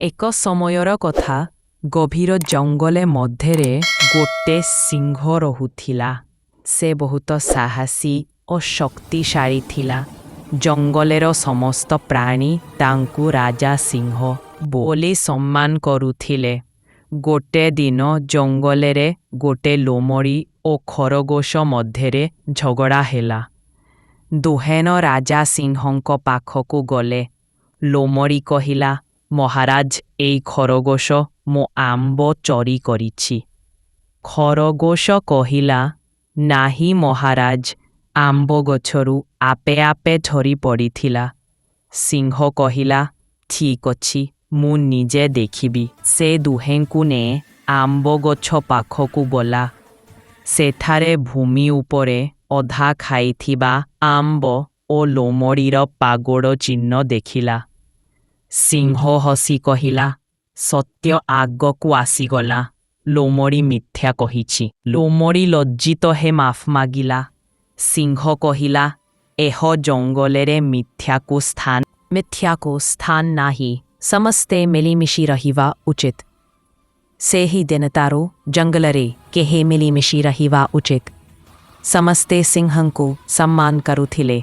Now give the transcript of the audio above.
ଏକ ସମୟର କଥା, ଗଭୀର ଜଙ୍ଗଲ ମଧ୍ୟରେ ଗୋଟେ ସିଂହ ରହୁଥିଲା। ସେ ବହୁତ ସାହସୀ ଓ ଶକ୍ତିଶାଳୀ ଥିଲା। ଜଙ୍ଗଲର ସମସ୍ତ ପ୍ରାଣୀ ତାଙ୍କୁ ରାଜା ସିଂହ ବୋଲି ସମ୍ମାନ କରୁଥିଲେ। ଗୋଟେ ଦିନ ଜଙ୍ଗଲରେ ଗୋଟେ ଲୋମଡ଼ି ଓ ଖରଗୋଶ ମଧ୍ୟରେ ଝଗଡ଼ା ହେଲା। ଦୁହେଁ ରାଜା ସିଂହଙ୍କ ପାଖକୁ ଗଲେ। ଲୋମଡ଼ି କହିଲା, ମହାରାଜ, ଏଇ ଖରଗୋଶ ମୋ ଆମ୍ବ ଚୋରି କରିଛି। ଖରଗୋଶ କହିଲା, ନାହିଁ ମହାରାଜ, ଆମ୍ବ ଗଛରୁ ଆପେ ଆପେ ଝରି ପଡ଼ିଥିଲା। ସିଂହ କହିଲା, ଠିକ୍ ଅଛି, ମୁଁ ନିଜେ ଦେଖିବି। ସେ ଦୁହେଁଙ୍କୁ ନେଇ ଆମ୍ବ ଗଛ ପାଖକୁ ଗଲା। ସେଠାରେ ଭୂମି ଉପରେ ଅଧା ଖାଇଥିବା ଆମ୍ବ ଓ ଲୋମଡ଼ିର ପାଗୋଡ଼ ଚିହ୍ନ ଦେଖିଲା। ସିଂହ ହସି କହିଲା, ସତ୍ୟ ଆଗକୁ ଆସିଗଲା। ଲୋମଡ଼ି ମିଥ୍ୟା କହିଛି। ଲୋମଡ଼ି ଲଜ୍ଜିତ ହୋଇ ମାଫି ମାଗିଲା। ସିଂହ କହିଲା, ଏହା ଜଙ୍ଗଲରେ ମିଥ୍ୟାକୁ ସ୍ଥାନ ନାହିଁ। ସମସ୍ତେ ମିଳିମିଶି ରହିବା ଉଚିତ। ସେହି ଦିନଠାରୁ ଜଙ୍ଗଲରେ କେହି ମିଳିମିଶି ରହିବା ଉଚିତ। ସମସ୍ତେ ସିଂହଙ୍କୁ ସମ୍ମାନ କରୁଥିଲେ।